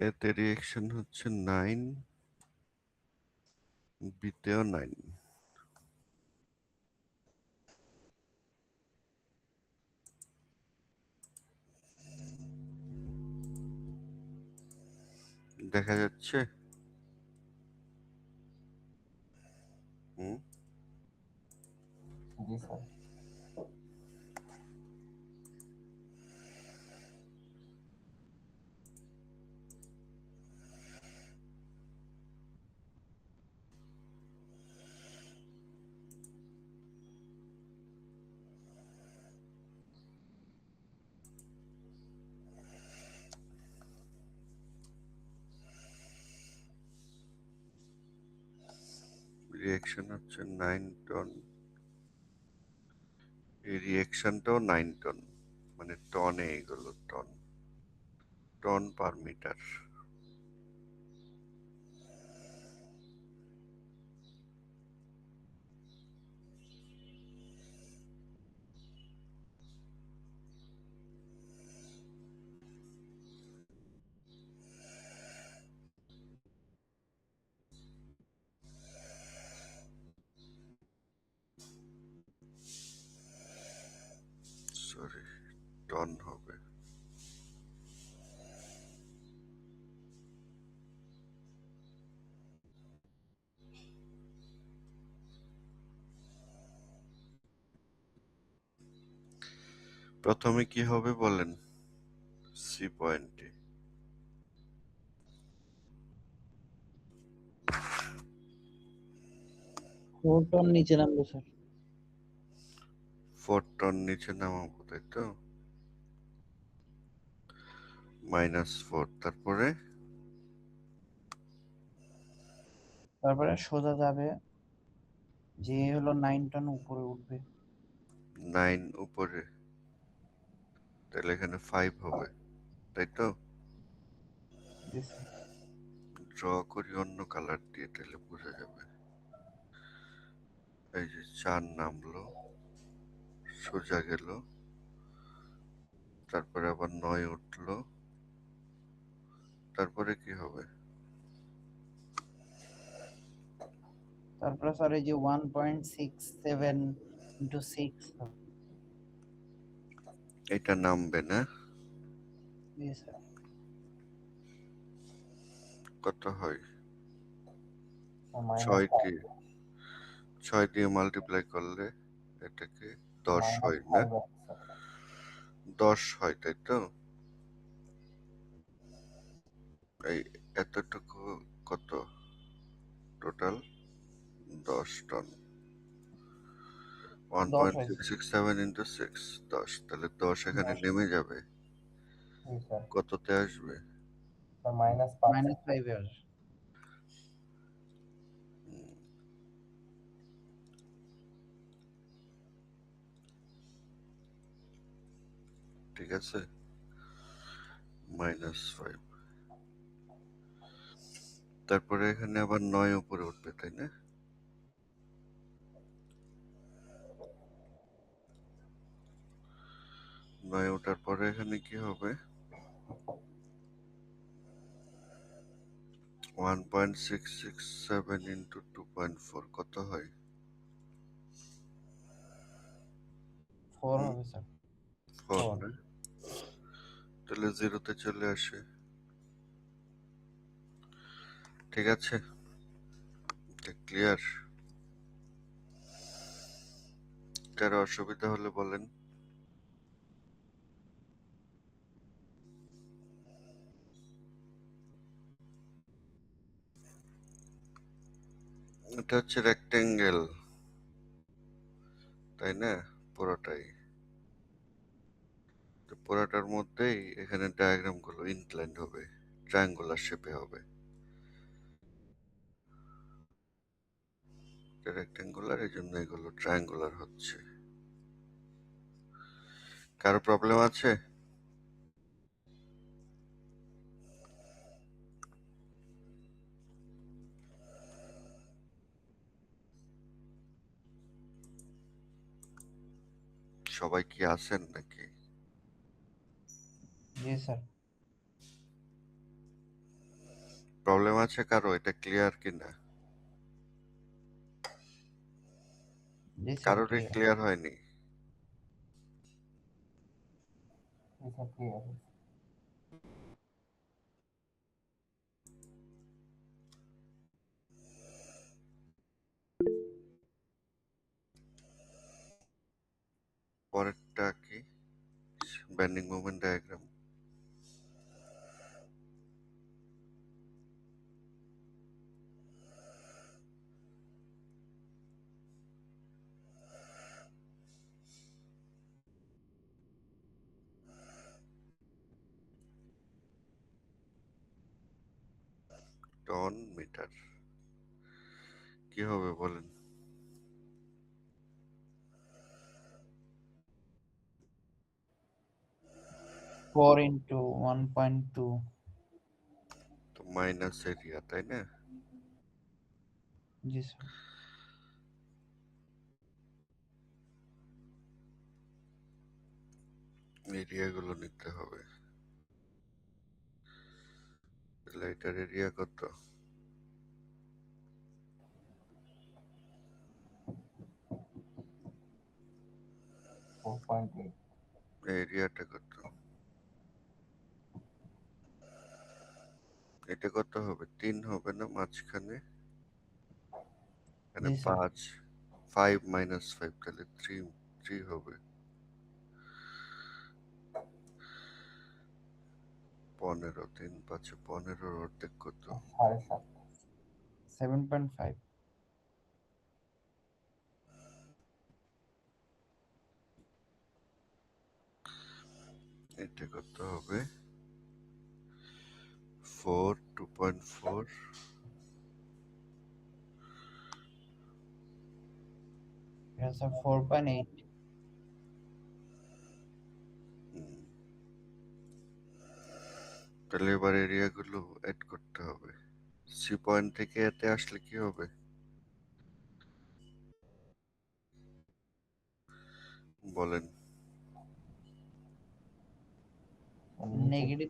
এতে রিয়েকশন হচ্ছে 9, বিতেও 9। দেখা যাচ্ছে? হুম। জি স্যার। রিয়েকশন হচ্ছে 9 টন। এই রিয়েকশনটাও 9 টন, মানে টনে এগুলো, ton, ton per metre. Sorry, ton হবে। প্রথমে কি হবে বলেন, সি পয়েন্টে? 4 টন নিচে নামবে স্যার। 4 টন নিচে নামাবো, তাই তো? -4, তারপরে তারপরে সোজা যাবে, যে হলো 9 টন উপরে উঠবে। 9 উপরে, তাহলে এখানে 5 হবে, তাই তো? জি স্যার। ড্র করি অন্য কালার দিয়ে, তাহলে বোঝা যাবে। এই যে 4 নামলো, সোজা গেল, তারপরে আবার 9 উঠলো, তারপরে কি হবে? তারপরে স্যার এই যে 1.67 ইনটু 6 হবে। এটা নামবে না? জি স্যার। কত হয়? মাইনাস 6 দিয়ে, 6 দিয়ে মাল্টিপ্লাই করলে এটাকে 10 হয় না? 5 আছে স্যার। 10 হয়, তাই তো? এই এতটুকু কত টোটাল? 10 টন। 10 হয় স্যার। 1.667 ইন্টু 6, 10, তাহলে 10 এখানে 10 নেমে যাবে। জি স্যার। কততে আসবে? স্যার -5 -5 এ আসবে। হুম, ঠিক আছে, -5। তারপরে এখানে আবার 9 উপরে উঠবে, তাই না? 9 ওঠার পরে এখানে কি হবে? 1.667 ইন্টু 2.4 কত হয়? 4 হবে স্যার। 4 4। না? তাহলে 0-তে চলে আসে। ঠিক আছে, ক্লিয়ার? কারো অসুবিধা হলে বলেন। এটা হচ্ছে রেক্টেঙ্গেল, তাই না? পুরোটাই তো, পুরোটার মধ্যেই এখানে ডায়াগ্রাম গুলো ইনক্লাইন্ড হবে, ট্রায়াঙ্গুলার শেপে হবে। রেক্টেঙ্গুলার, এই জন্য এগুলো ট্রায়াঙ্গুলার হচ্ছে। কারো প্রবলেম আছে? সবাই কি আছেন নাকি? জি স্যার। প্রবলেম আছে কারো? এটা ক্লিয়ার কিনা? জি স্যার কারোরই ক্লিয়ার। ক্লিয়ার হয়নি? জি স্যার ক্লিয়ার। পরেরটা কি? Bending moment diagram. Ton metre কি হবে বলেন? 4 into 1.2। তো মাইনাস এরিয়া, তাই না? জি স্যার। এরিয়া গুলো নিতে হবে। তাহলে এটার এরিয়া কত? 4.8। এরিয়াটা কত? এটা কত হবে? 3 হবে না মাঝখানে? এখানে জি স্যার। 5, 5 মাইনাস 5, তাহলে 3 হবে। 15, 3 5 15, অর্ধেক কত? 7.5। 7.5। এটা কত হবে? 4, 2.4, এটা স্যার 4.8। তাহলে এবার এরিয়া গুলো এড করতে হবে। সি পয়েন্ট থেকে এতে আসলে কি হবে বলেন? নেগেটিভ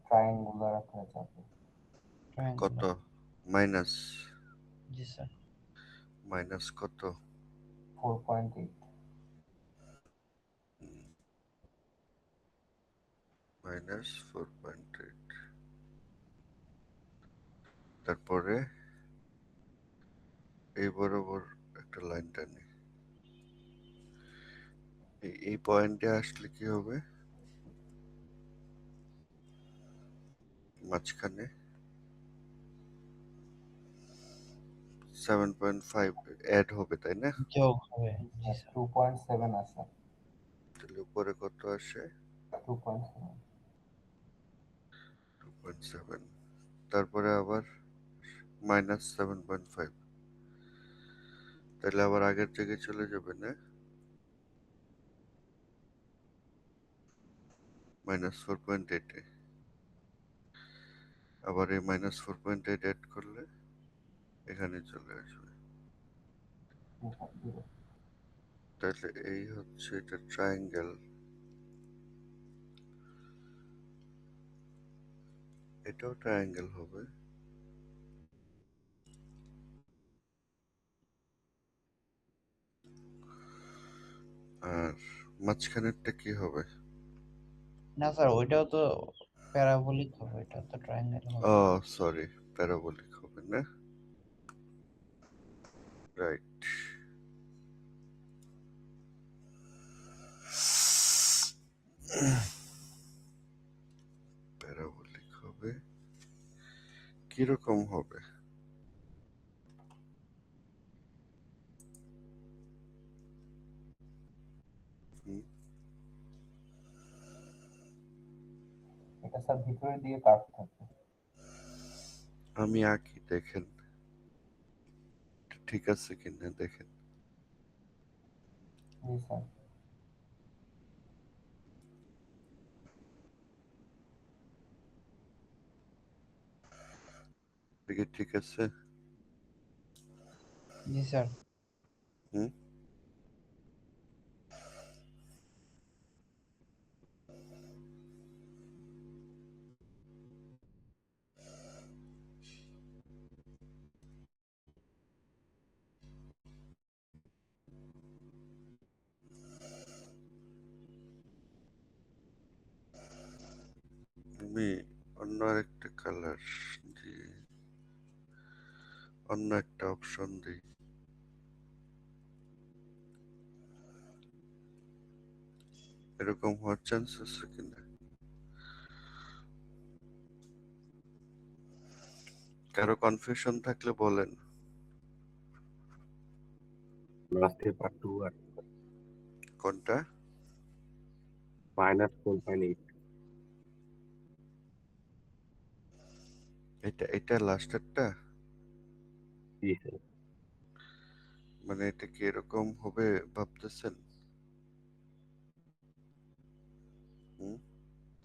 ট্রায়াঙ্গুলার আকারে যাবে। কত? ট্রায়াঙ্গুলার। মাইনাস? জি স্যার। মাইনাস কত? 4.8। মাইনাস 4.8। তারপরে এই বরাবর একটা লাইন টানি। এই পয়েন্টে আসলে কি হবে? মাঝখানে 7.5 অ্যাড হবে, তাই না? যোগ হবে। জি স্যার স্যার। 2.7 আসে। তাহলে উপরে কত আসে? 2.7। 2.7। তারপরে আবার মাইনাস 7.5, তাহলে আবার আগের জায়গায় চলে যাবে না? -4.8 আবার এই -4.8 অ্যাড করলে এখানে চলে আসবে। তাহলে এই হচ্ছে এটা ট্রায়াঙ্গেল, এটাও ট্রায়াঙ্গেল হবে। আর মাঝখানেরটা কি হবে? না স্যার ওইটাও তো প্যারাবোলিক হবে, এটা তো ট্রায়াঙ্গেল হবে। ও সরি, প্যারাবোলিক হবে না? রাইট। প্যারাবোলিক হবে। কিরকম হবে? হুম, এটা স্যার ভিতরের দিকে কাট থাকে। আমি আঁকি, দেখেন ঠিক আছে কিনা দেখেন। জি স্যার। দেখি ঠিক আছে? জি স্যার। হুম, অন্য আরেকটা কালার দিয়ে অন্য একটা অপশন দিই। এরকম হওয়ার চান্স আছে কিনা? কারো কনফিউশন থাকলে বলেন। লাস্টের পার্ট 2 আর কোনটা? -4.8। এটা লাস্টেরটা? জি স্যার। মানে এটা কি এরকম হবে ভাবতেছেন? হুম,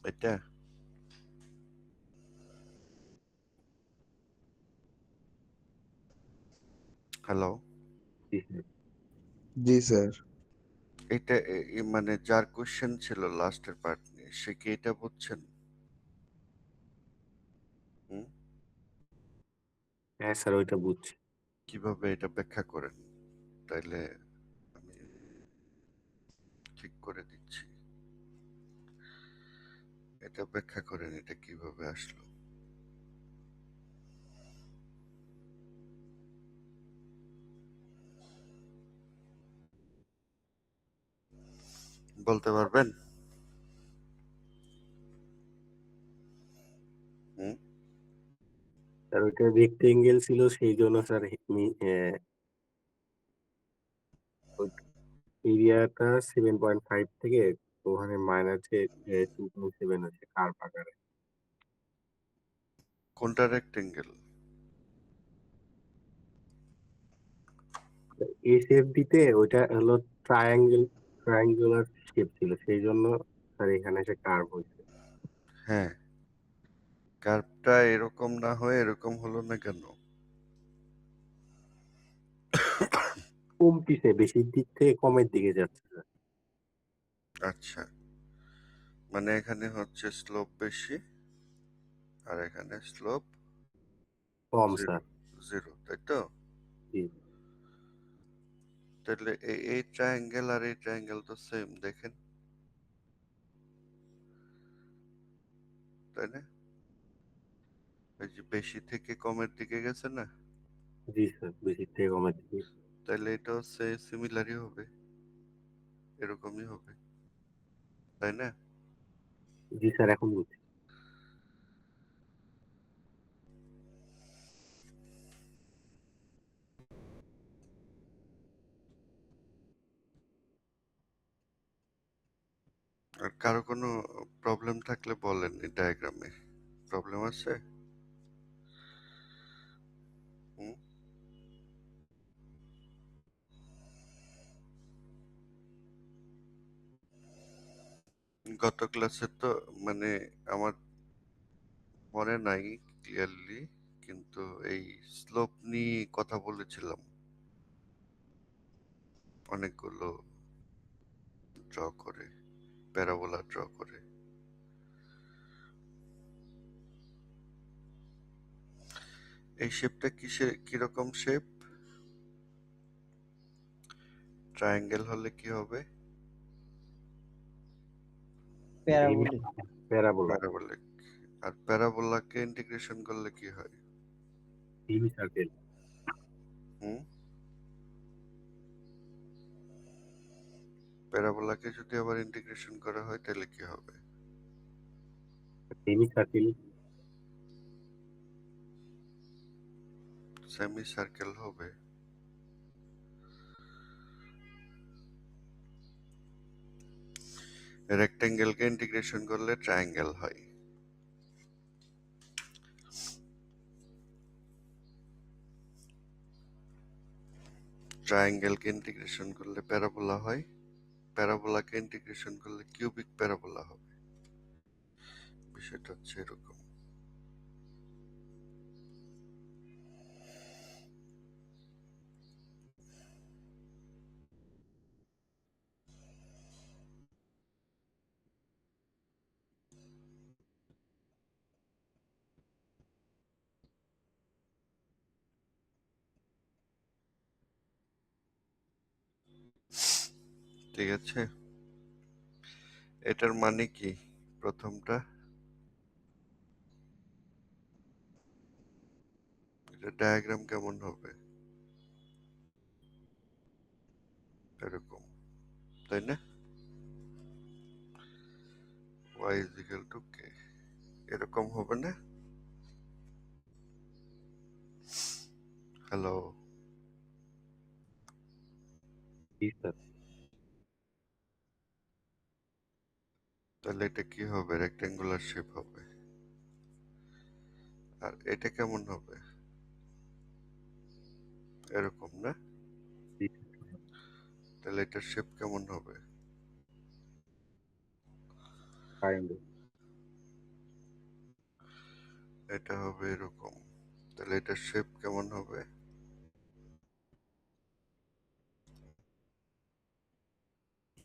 এটা হ্যালো, জি স্যার। জি স্যার। এটা মানে যার কোশ্চেন ছিল লাস্টের পার্ট নিয়ে সে কি এটা বুঝছেন? হুম, হ্যাঁ স্যার, ওইটা বুঝছি। কিভাবে এটা ব্যাখ্যা করেন তাইলে আমি ঠিক করে দিচ্ছি। এটা ব্যাখ্যা করেন, এটা কিভাবে আসলো। বলতে পারবেন? হুম, স্যার ওইটা রেক্টেঙ্গেল ছিল, সেই জন্য স্যার এরিয়াটা 7.5 থেকে ওখানে মাইনাসে 2.7 আছে কার্ভ আকারে। কোনটা রেক্টেঙ্গেল? শেপ দিতে ওইটা হলো ট্রায়াঙ্গুলার শেপ ছিল, সেই জন্য স্যার এখানে এসে কার্ভ হয়েছে। হ্যাঁ, কার্ভটা এরকম না হয়ে এরকম হলো না কেন? কমতিছে, বেশির দিক থেকে কমের দিকে যাচ্ছে স্যার। আচ্ছা, মানে এখানে হচ্ছে স্লোপ বেশি আর এখানে স্লোপ কম জিরো, স্যার। জিরো, তাই তো? জি তাহলে এই ট্রায়াঙ্গেল আর এই ট্রায়াঙ্গেল তো সেম, দেখেন, তাই না? এই যে বেশি থেকে কমের দিকে গেছে না, জি স্যার, বেশির থেকে কমের দিকে। তাহলে এটাও সিমিলারই হবে, এরকমই হবে, তাই না? জি স্যার, এখন বুঝছি। আর কারো কোনো প্রবলেম থাকলে বলেন, এই ডায়াগ্রামে প্রবলেম আছে? হুম, গত ক্লাসে তো মানে আমার মনে নাই ক্লিয়ারলি, কিন্তু এই স্লোপ নিয়ে কথা বলেছিলাম, অনেকগুলো ড্র করে, প্যারাবোলা ড্র করে। এই শেপটা কিরকম শেপ? ট্রায়াঙ্গেল হলে কি হবে? প্যারাবোলিক। প্যারাবোলা। প্যারাবোলিক। আর প্যারাবোলাকে ইন্টিগ্রেশন করলে কি হয়? Semi circle. হুম, প্যারাবোলাকে যদি আবার ইন্টিগ্রেশন করা হয় তাহলে কি হবে? Semi circle. সেমি সার্কেল হবে। রেক্টেঙ্গেলকে ইন্টিগ্রেশন করলে ট্রায়াঙ্গেল হয়। ট্রায়াঙ্গেলকে ইন্টিগ্রেশন করলে প্যারাবোলা হয়, প্যারাবোলাকে ইন্টিগ্রেশন করলে কিউবিক প্যারাবোলা হবে। বিষয়টা হচ্ছে এরকম। ঠিক আছে, এটার মানে কি? প্রথমটা এটা ডায়াগ্রাম কেমন হবে? এরকম, তাই না? y is equal to k, এরকম হবে না? হ্যালো, জি স্যার। তাহলে এটা কি হবে? রেক্টেঙ্গুলার শেপ হবে। আর এটা কেমন হবে? এরকম না? জি তাহলে এটার শেপ কেমন হবে? ট্রায়াঙ্গেল। এটা হবে এরকম। তাহলে এটার শেপ কেমন হবে?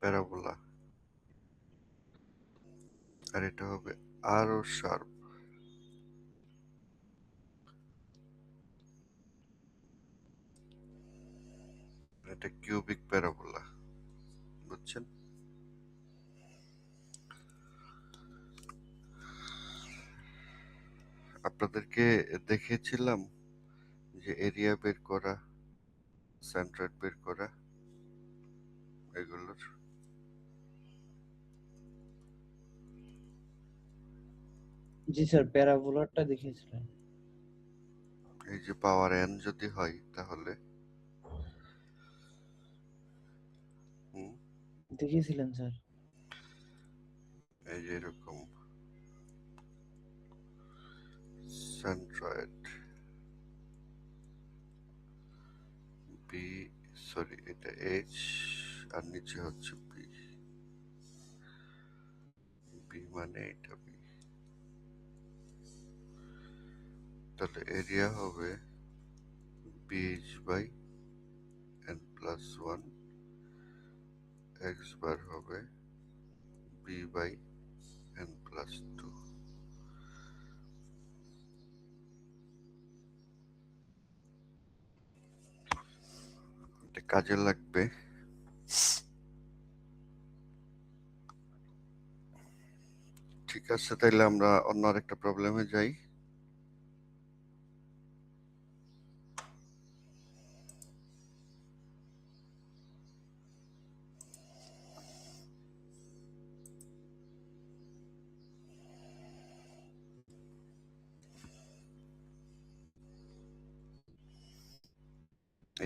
প্যারাবোলা। আর এটা হবে আরো শার্প। এটা কিউবিক প্যারাবোলা, বুঝছেন? আপনাদেরকে দেখিয়েছিলাম যে এরিয়া বের করা, সেন্ট্রয়েড বের করা, এগুলোর। জি স্যার, প্যারাবোলারটা দেখিয়েছিলেন। এই যে পাওয়ার এন যদি হয় তাহলে দেখিয়েছিলেন স্যার। এই যে এরকম সেন্ট্রয়েড বি, সরি এটা এইচ, আর নিচে হচ্ছে বি, বি মানে এটা বি। তাহলে এরিয়া হবে BH by n plus one, x bar হবে B by n plus two. এটা কাজে লাগবে। ঠিক আছে, তাইলে আমরা অন্য আরেকটা প্রবলেমে যাই।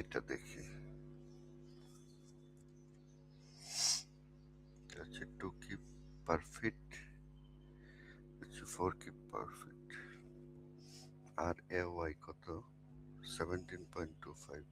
এটা দেখি, এটা হচ্ছে 2 কিপ পার ফিট, হচ্ছে 4 keep per fit. R A Y কত? 17.25।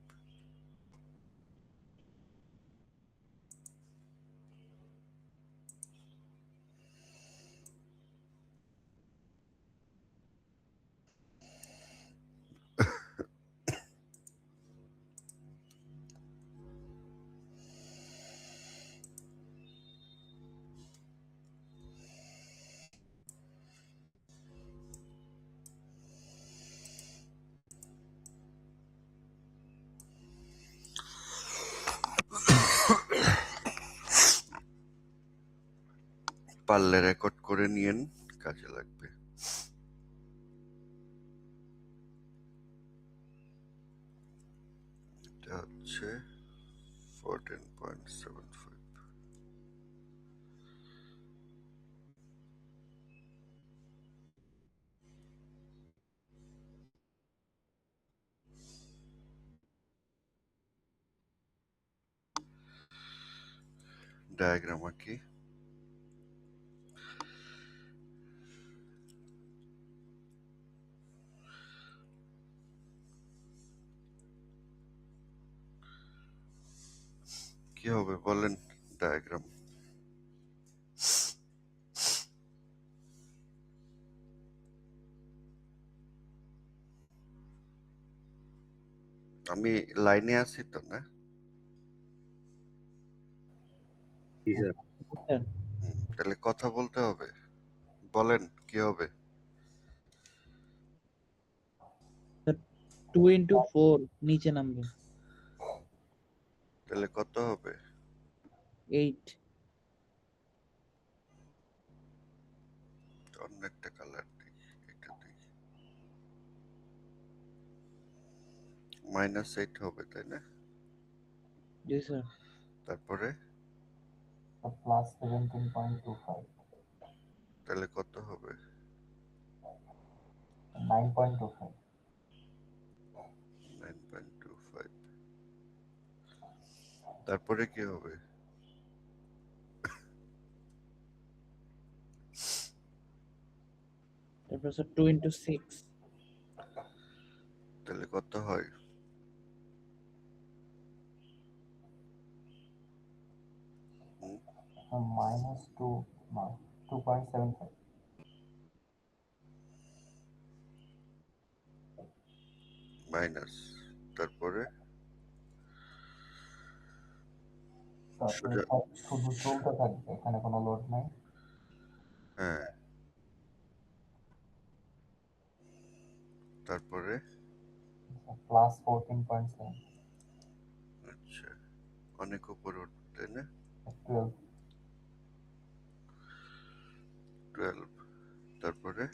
পারলে রেকর্ড করে নিয়েন, কাজে লাগবে। এটা হচ্ছে 14.75। ডায়াগ্রাম আঁকি। কি হবে বলেন ডায়াগ্রাম? আমি লাইনে আছি তো, না? জি স্যার। স্যার, তাহলে কথা বলতে হবে, বলেন কি হবে? 2 into 4 নিচে নামবে। তাহলে কত হবে? 8। অন্য একটা কালার দিই, এটা দিই। -8 হবে তাই না? জি স্যার। তারপরে প্লাস 17.25, তাহলে কত হবে? 9.25, 9.25। তারপরে কি হবে? তারপর স্যার 2 into 6, তাহলে কত হয়? হুম, -2, no, 2.75, মাইনাস, তারপরে তারপরে সোজা, শুধু চলতে থাকবে, এখানে কোনো লোড নাই। হ্যাঁ, তারপরে প্লাস 14.7, আচ্ছা, অনেক উপরে উঠবে তাই না? 12, 12, তারপরে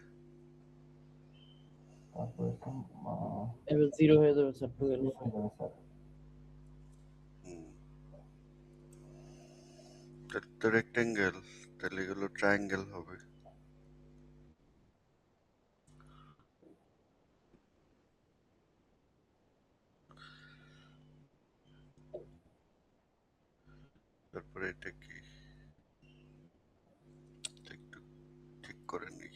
তারপরে এবার 0 হয়ে যাবে স্যার 12। হয়ে যাবে স্যার। হুম, তাহলে তো রেক্টেঙ্গেল, তাহলে এগুলো ট্রায়াঙ্গেল হবে। তারপরে এটা কি, এটা একটু ঠিক করে নিই।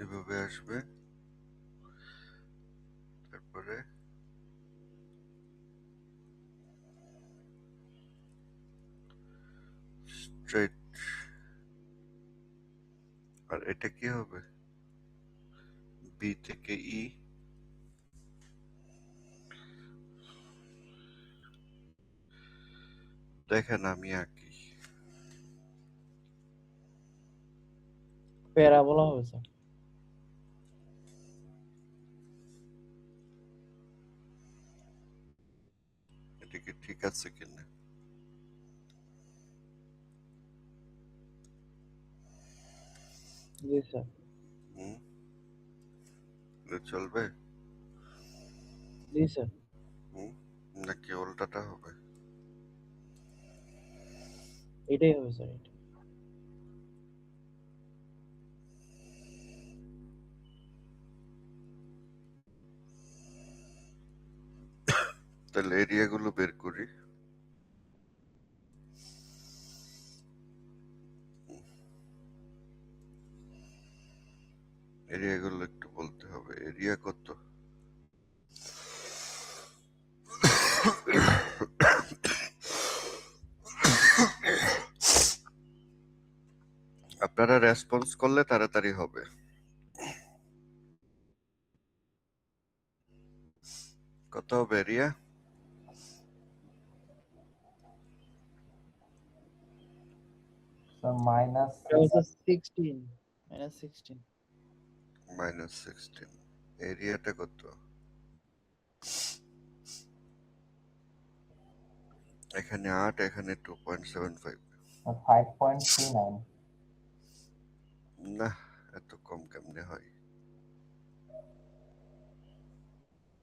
এভাবে আসবে, তারপরে স্ট্রেট, আর এটা কি হবে? বি থেকে ই, দেখেন আমি আঁকি। প্যারাবোলা হবে স্যার। এটা কি ঠিক আছে কিনা? জি স্যার। হুম, এটা চলবে? জি স্যার। হুম, নাকি উল্টাটা হবে? এটাই হবে স্যার, এটা। তাহলে এরিয়াগুলো বের করি। এরিয়াগুলো একটু বলতে হবে, এরিয়া কত? আপনারা রেসপন্স করলে তাড়াতাড়ি হবে। কত হবে এরিয়া? স্যার মাইনাস এটা হচ্ছে 16, -16। -16। এরিয়াটা কত? এখানে 8, এখানে 2.75। 5.39, না, এত কম কেমনে হয়?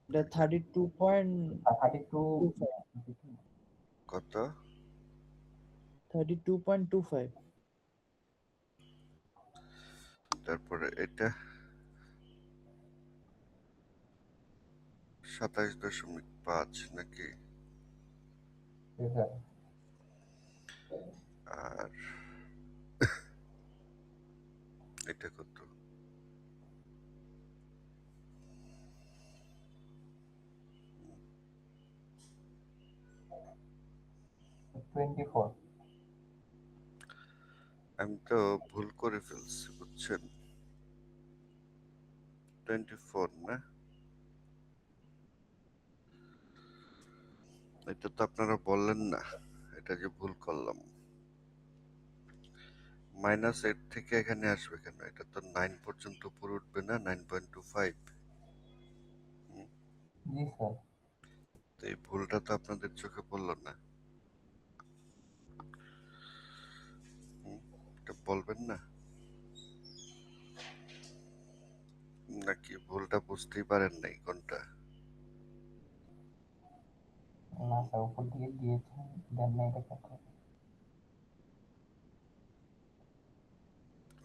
এটা 32.25। 32, কত? 32.25। তারপরে এটা 27.5 নাকি? স্যার আর এটা কত? 24, আমি তো ভুল করে ফেলছি বুঝছেন, 24 না? এটা তো আপনারা বললেন না, এটা যে ভুল করলাম। -8 থেকে এখানে আসবে কেন? এটা তো 9 পর্যন্ত উপরে উঠবে না, 9.25। জি স্যার। তো এই ভুলটা তো আপনাদের চোখে পড়লো না। এটা বলবেন না নাকি? ভুলটা বুঝতেই পারেন নাই কোনটা? না স্যার, উপর দিকে দিয়েছেন, দেন না এটা কত?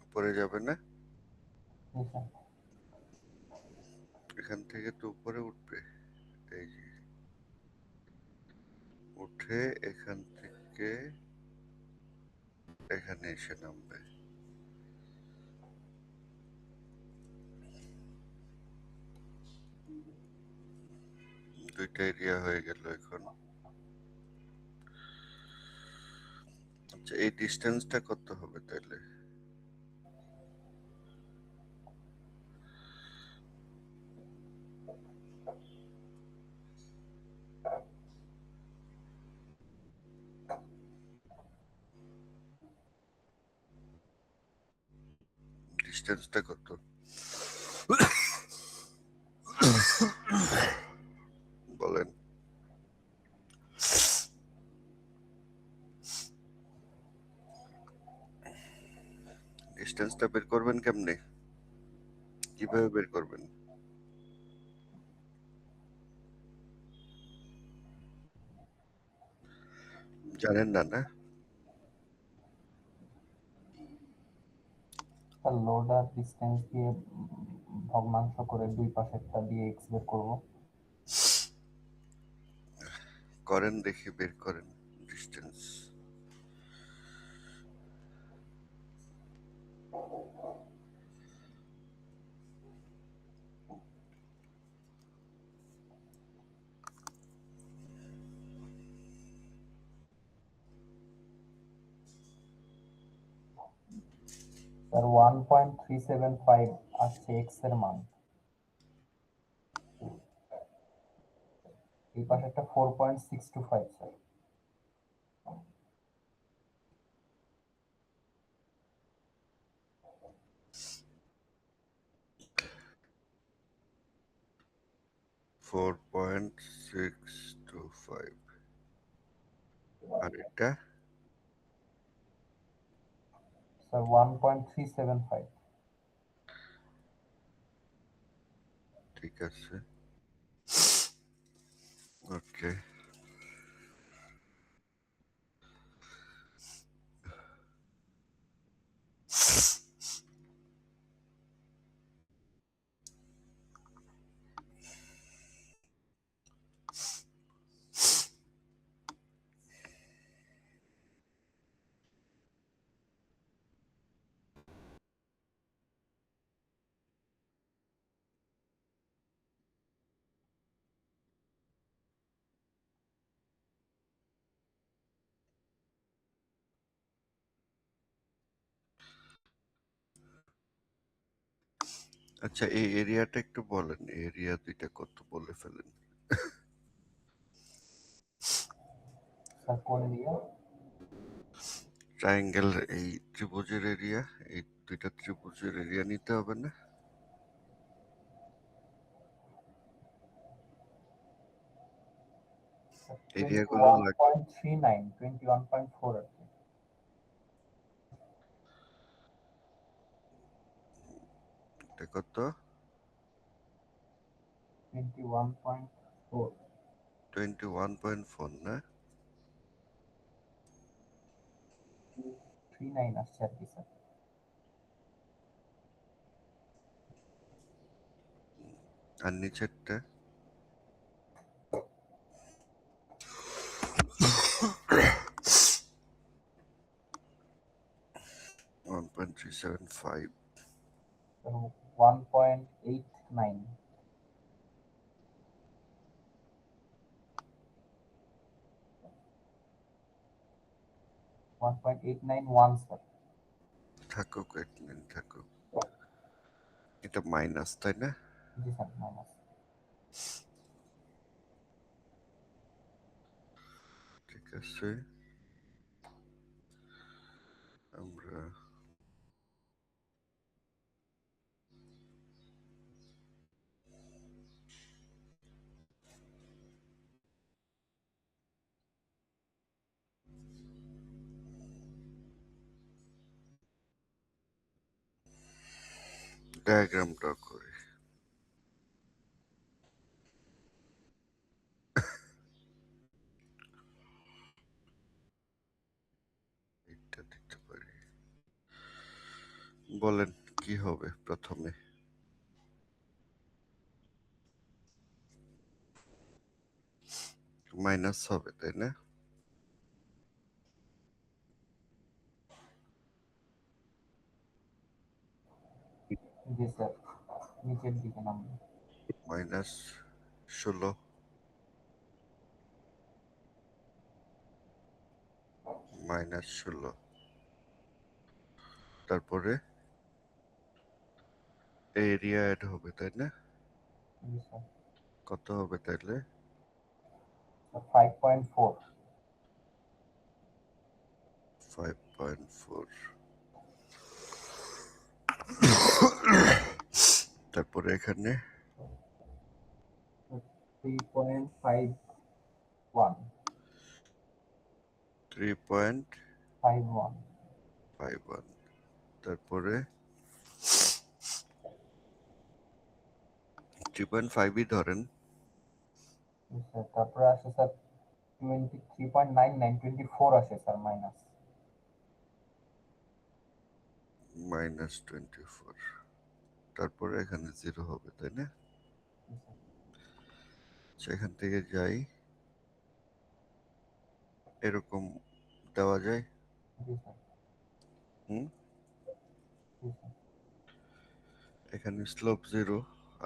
উপরে যাবে না? জি স্যার। এখান থেকে তো উপরে উঠবে। এই যে উঠে এখান থেকে এখানে এসে নামবে। দুইটা এরিয়া হয়ে গেল এখন। আচ্ছা, এই ডিস্টেন্সটা কত হবে তাহলে? ডিস্টেন্সটা কত বলেন? ডিস্টেন্সটা বের করবেন কেমনে? কিভাবে বের করবেন? জানেন না, না? স্যার লোড আর ডিস্টেন্স দিয়ে ভগ্নাংশ করে দুই পাশেরটা দিয়ে এক্স বের করবো। করেন দেখি, বের করেন ডিস্টেন্স। স্যার 1.375 আসছে এক্স এর মান। এই পাশেরটা 4.625 স্যার। ফোর 4.625। আর এটা স্যার 1.375। ঠিক আছে, ওকে। আচ্ছা, এই এরিয়াটা একটু বলেন, এরিয়া দুইটা কত বলে ফেলেন। স্যার কোন এরিয়া? ট্রায়াঙ্গেল, এই ত্রিভুজের এরিয়া, এই দুইটা ত্রিভুজের এরিয়া নিতে হবে না? এরিয়াগুলো লাগে 21.39, 21.4 আর কি। এটা কত? 21.4। 21.4 না? 39 আসছে আর কি স্যার। আর নিচেরটা? 1.375। 1.89। 1.891 স্যার। থাকুক, এক মিনিট থাকুক। এটা মাইনাস, তাই না? জি স্যার, মাইনাস। আছে, আমরা ডায়াগ্রাম ড্র করি। এটা দিতে পারি। বলেন কি হবে প্রথমে? মাইনাস হবে, তাই না? জি স্যার, নিচের দিকে নামবে। মাইনাস 16, -16। তারপরে এরিয়া অ্যাড হবে, তাই না? জি স্যার। কত হবে তাইলে? 5.4। 5.4। তারপরে এখানে 3.51। 3.51। 51। তারপরে 3.5ই ধরেন। জি স্যার, তারপরে আসে স্যার 23.9924 আসে স্যার মাইনাস। -24। তারপরে এখানে 0 হবে, তাই না? জি স্যার। আচ্ছা, এখান থেকে যাই, এরকম দেওয়া যায়। জি স্যার। হুম, জি স্যার। এখানে স্লোপ 0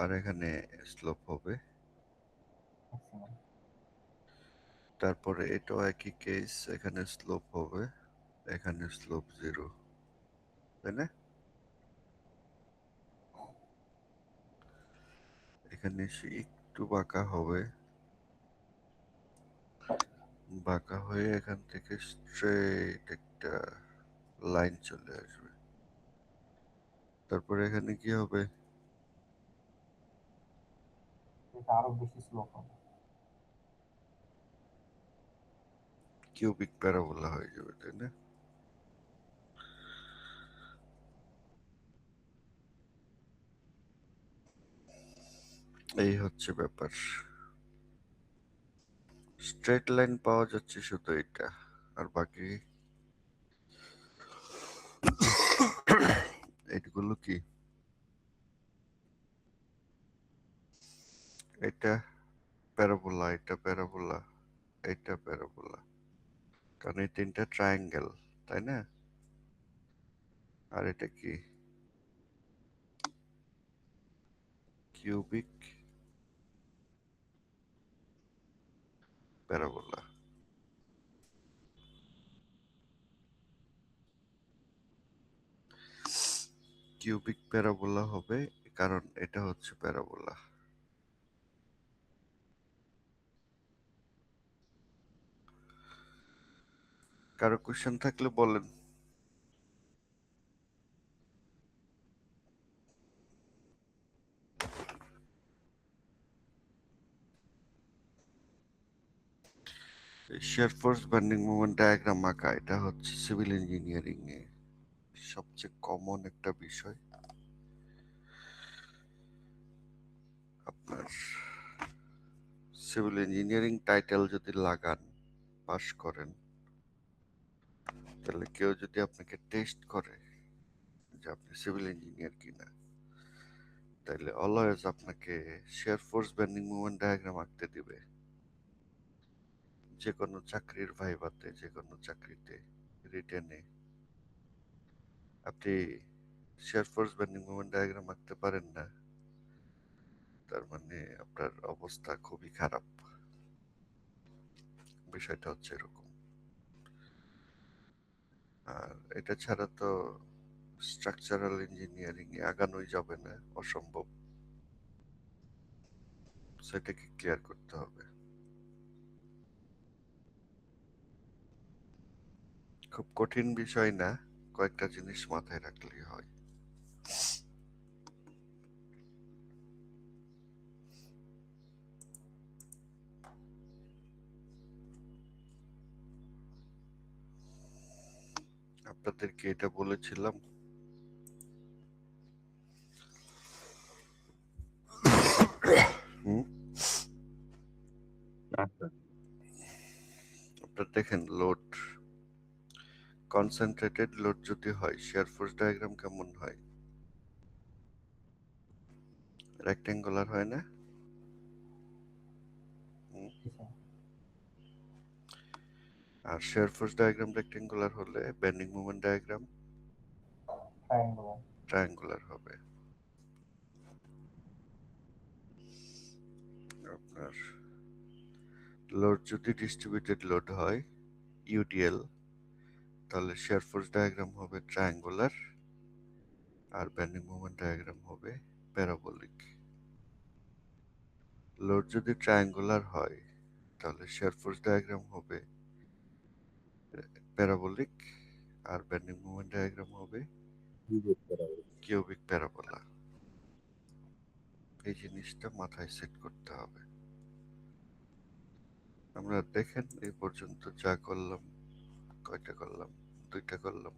আর এখানে স্লোপ হবে। ম্যাক্সিমাম। তারপরে এটাও একই কেস, এখানে স্লোপ হবে, এখানে স্লোপ 0, তাই না? এখানে এসে একটু বাঁকা হবে, বাঁকা হয়ে এখান থেকে স্ট্রেট একটা লাইন চলে আসবে। তারপরে এখানে কি হবে? এটা আরো বেশি স্লোপ হবে। কিউবিক প্যারাবোলা হয়ে যাবে, তাই না? এই হচ্ছে ব্যাপার। স্ট্রেট লাইন পাওয়া যাচ্ছে শুধু এটা, আর বাকি এইগুলো কি? এটা প্যারাবোলা, এটা প্যারাবোলা, এটা প্যারাবোলা, কারণ এই তিনটা ট্রায়াঙ্গেল, তাই না? আর এটা কি? Cubic parabola. কিউবিক প্যারাবোলা হবে কারণ এটা হচ্ছে প্যারাবোলা। কারো কোশ্চেন থাকলে বলেন। Shear force bending moment diagram আঁকা, এটা হচ্ছে সিভিল ইঞ্জিনিয়ারিং এ সবচেয়ে কমন একটা বিষয়। আপনার সিভিল ইঞ্জিনিয়ারিং টাইটেল যদি লাগান, পাস করেন, তাহলে কেউ যদি আপনাকে টেস্ট করে যে আপনি সিভিল ইঞ্জিনিয়ার কিনা, তাহলে অলওয়েজ আপনাকে shear force bending moment diagram আঁকতে দিবে। যে কোনো চাকরির ভাইভাতে, যে কোনো চাকরিতে, রিটেনে আপনি shear force bending moment diagram আঁকতে পারেন না, তার মানে আপনার অবস্থা খুবই খারাপ। বিষয়টা হচ্ছে এরকম। আর এটা ছাড়া তো স্ট্রাকচারাল ইঞ্জিনিয়ারিং এ আগানোই যাবে না, অসম্ভব। সেটাকে ক্লিয়ার করতে হবে। খুব কঠিন বিষয় না, কয়েকটা জিনিস মাথায় রাখলেই হয়। আপনাদেরকে এটা বলেছিলাম। হুম, আচ্ছা আপনারা দেখেন লোড, কনসেন্ট্রেটেড লোড যদি হয় শিয়ার ফোর্স ডায়াগ্রাম কেমন হয়? রেক্টেঙ্গুলার হয় না? হুম, জি স্যার। আর শিয়ার ফোর্স ডায়াগ্রাম রেক্টেঙ্গুলার হলে bending moment diagram triangular. Triangular হবে। আপনার লোড যদি ডিস্ট্রিবিউটেড লোড হয় ইউডিএল, তাহলে শিয়ার ফোর্স ডায়াগ্রাম হবে ট্রায়াঙ্গুলার আর বেন্ডিং মোমেন্ট ডায়াগ্রাম হবে প্যারাবোলিক। লোড যদি ট্রায়াঙ্গুলার হয় তাহলে শিয়ার ফোর্স ডায়াগ্রাম হবে প্যারাবোলিক আর বেন্ডিং মোমেন্ট ডায়াগ্রাম হবে কিউবিক প্যারাবোলা। এই জিনিসটা মাথায় সেট করতে হবে। আমরা দেখেন এই পর্যন্ত যা করলাম, কয়টা করলাম? 2টা করলাম।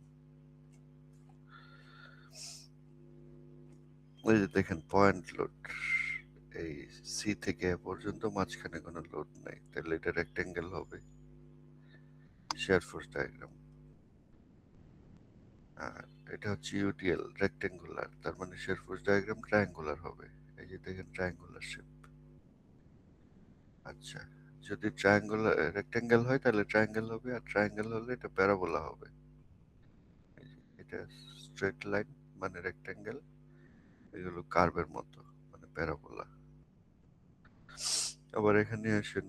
এই যে দেখেন পয়েন্ট লোড, এই সি থেকে এ পর্যন্ত মাঝখানে কোনো লোড নাই, তাহলে এটা রেক্টেঙ্গেল হবে শিয়ার ফোর্স ডায়াগ্রাম। আর এটা হচ্ছে ইউটিএল রেক্টেঙ্গুলার, তার মানে শিয়ার ফোর্স ডায়াগ্রাম ট্রায়াঙ্গুলার হবে। এই যে দেখেন ট্রায়াঙ্গুলার শেপ। আচ্ছা, যদি ট্রায়াঙ্গুলার রেক্টেঙ্গেল হয় তাহলে ট্রায়াঙ্গেল হবে, আর ট্রায়াঙ্গেল হলে এটা প্যারাবোলা হবে। এই যে এটা স্ট্রেট লাইন মানে রেক্টেঙ্গেল, এগুলো কার্ভের মতো মানে প্যারাবোলা। আবার এখানে আসেন,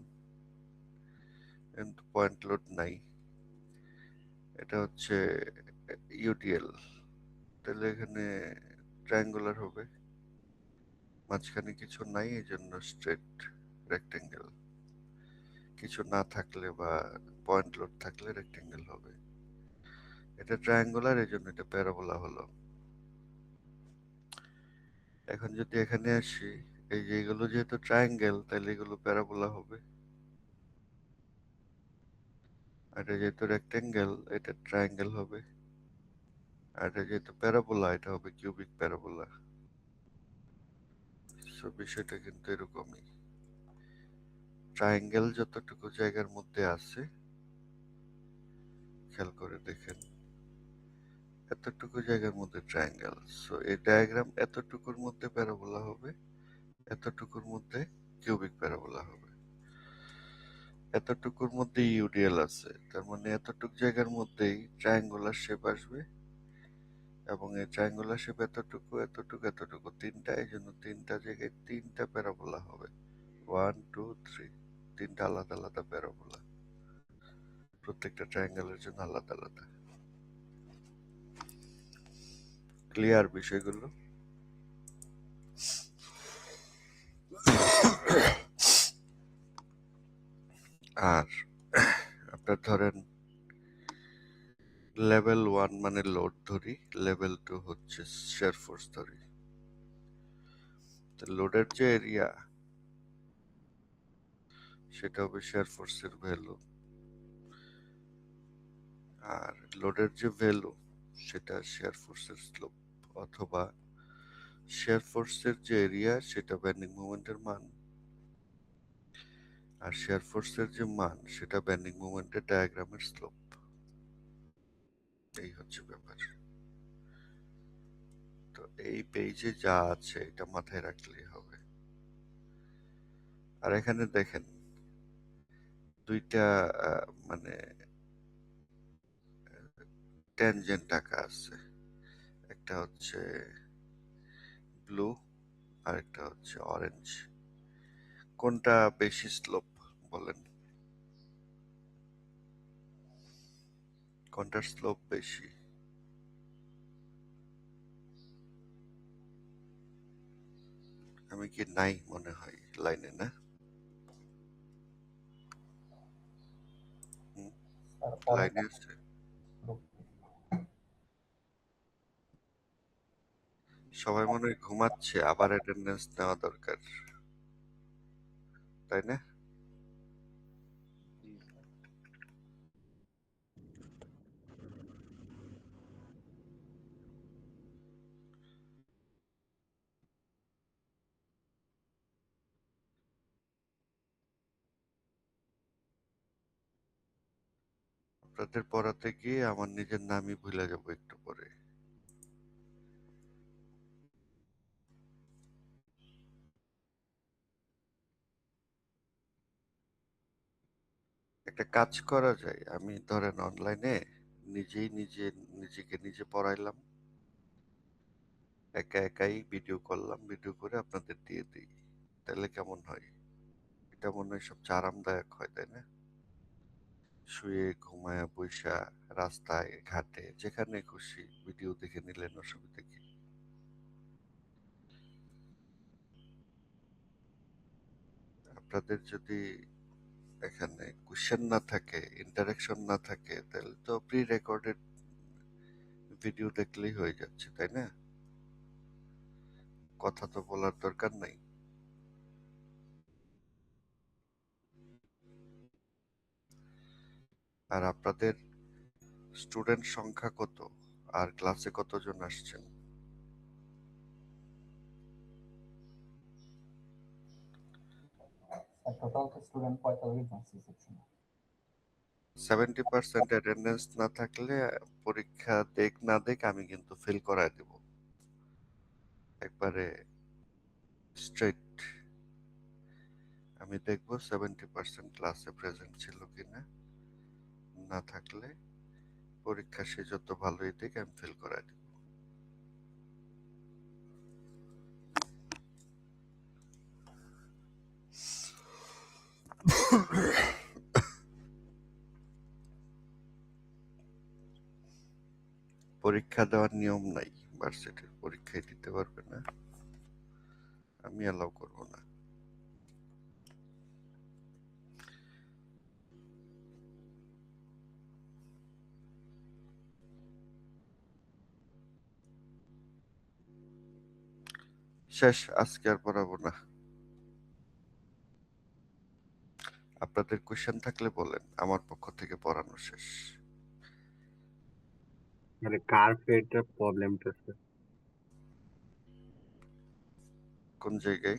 কিন্তু পয়েন্ট লোড নাই, এটা হচ্ছে ইউটিএল, তাহলে এখানে ট্রায়াঙ্গুলার হবে, মাঝখানে কিছু নাই, এই জন্য স্ট্রেট রেক্টেঙ্গেল। কিছু না থাকলে বা পয়েন্ট লোড থাকলে রেক্টেঙ্গেল হবে। এটা ট্রায়াঙ্গুলার, এই জন্য এটা প্যারাবোলা হলো। এখন যদি এখানে আসি, এই যে এগুলো যেহেতু ট্রায়াঙ্গেল তাহলে এগুলো প্যারাবোলা হবে, আর এটা যেহেতু রেক্টেঙ্গেল এটা ট্রায়াঙ্গেল হবে, আর এটা যেহেতু প্যারাবোলা এটা হবে কিউবিক প্যারাবোলা। সো বিষয়টা কিন্তু এরকমই, ট্রায়াঙ্গেল যতটুকু জায়গার মধ্যে আছে খেয়াল করে দেখেন, এতটুকু জায়গার মধ্যে ট্রায়াঙ্গেল, সো এই ডায়াগ্রাম এতটুকুর মধ্যে প্যারাবোলা হবে, এতটুকুর মধ্যে কিউবিক প্যারাবোলা হবে। এতটুকুর মধ্যে ইউডিএল আছে, তার মানে এতটুক জায়গার মধ্যেই ট্রায়াঙ্গুলার শেপ আসবে, এবং এই ট্রায়াঙ্গুলার শেপ এতটুকু এতটুকু এতটুকু তিনটা, এই জন্য তিনটা জায়গায় তিনটা প্যারাবোলা হবে। 1 2 3, তিনটা আলাদা আলাদা প্যারাবোলা, প্রত্যেকটা ট্রায়াঙ্গেলের জন্য আলাদা আলাদা। ক্লিয়ার বিষয়গুলো? আর আপনার ধরেন লেভেল 1 মানে লোড ধরি, লেভেল 2 হচ্ছে শিয়ার ফোর্স ধরি। লোডের যে এরিয়া সেটা হবে শিয়ার ফোর্সের ভ্যালু, আর লোডের যে ভ্যালু সেটা শিয়ার ফোর্সের স্লোপ, অথবা শিয়ার ফোর্সের যে এরিয়া সেটা বেন্ডিং মোমেন্টের মান, আর শিয়ার ফোর্সের যে মান সেটা বেন্ডিং মোমেন্টের ডায়াগ্রামের স্লোপ। এই হচ্ছে ব্যাপার। তো এই পেজে যা আছে এটা মাথায় রাখলেই হবে। আর এখানে দেখেন দুইটা মানে ট্যানজেন্ট আঁকা আছে, একটা হচ্ছে ব্লু আর একটা হচ্ছে অরেঞ্জ। কোনটা বেশি স্লোপ বলেন? কোনটার স্লোপ বেশি? আমি কি নাই মনে হয় লাইনে, না? স্যার লাইনে অরেঞ্জ আছে? বেশি। সবাই মনে হয় ঘুমাচ্ছে, আবার অ্যাটেন্ডেন্স নেওয়া দরকার, তাই না? আপনাদের পড়াতে গিয়ে আমার নিজের নামই ভুলে যাবো একটু পরে। একটা কাজ করা যায়, আমি ধরেন অনলাইনে নিজেকে নিজে পড়াইলাম, একা একাই ভিডিও করলাম, ভিডিও করে আপনাদের দিয়ে দিই, তাহলে কেমন হয়? এটা মনে হয় সবচেয়ে আরামদায়ক হয়, তাই না? শুয়ে ঘুমায়া বইসা রাস্তায় ঘাটে যেখানে খুশি ভিডিও দেখে নিলেন, অসুবিধা কি? আপনাদের যদি এখানে কোশ্চেন না থাকে, ইন্টারাকশন না থাকে, তাহলে তো প্রি রেকর্ডেড ভিডিও দেখলেই হয়ে যাচ্ছে, তাই না? কথা তো বলার দরকার নাই। আর আপনাদের স্টুডেন্ট সংখ্যা কত, আর ক্লাসে কতজন আসছেন? টোটাল স্টুডেন্ট 45 জন সেকশনে। 70% অ্যাটেন্ডেন্স না থাকলে পরীক্ষা দেখ না দেখ আমি কিন্তু ফেল করায় দেব, একবারে স্ট্রেট। আমি দেখবো 70% ক্লাসে প্রেজেন্ট ছিল কিনা, না থাকলে পরীক্ষা সে যত ভালোই দিক আমি ফেল করায় দেব। পরীক্ষা দেওয়ার নিয়ম নাই, ভার্সিটির পরীক্ষায় দিতে পারবে না, আমি অ্যালাউ করব না। শেষ, আজকে আর পড়াবো না। আপনাদের কোশ্চেন থাকলে বলেন, আমার পক্ষ থেকে পড়ানো শেষ। মানে কার্ভেটের প্রবলেমটা আছে। কোন জায়গায়?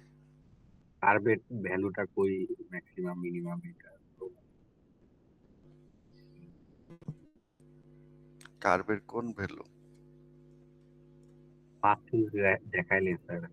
কার্ভেট ভ্যালুটা কই, ম্যাক্সিমাম মিনিমাম এটা কার্ভের কোন ভ্যালু? পাঁচ দেখাইলেন স্যার।